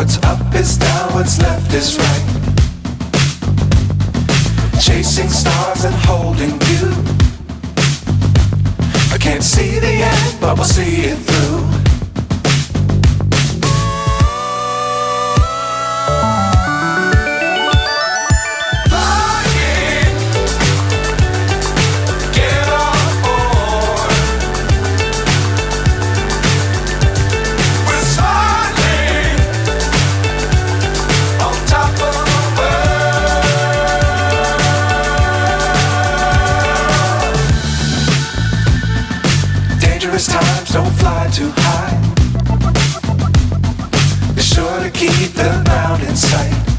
What's up is down, what's left is right. Chasing stars and holding you. I can't see the end, but we'll see it through. Dangerous times, don't fly too high. Be sure to keep the ground in sight.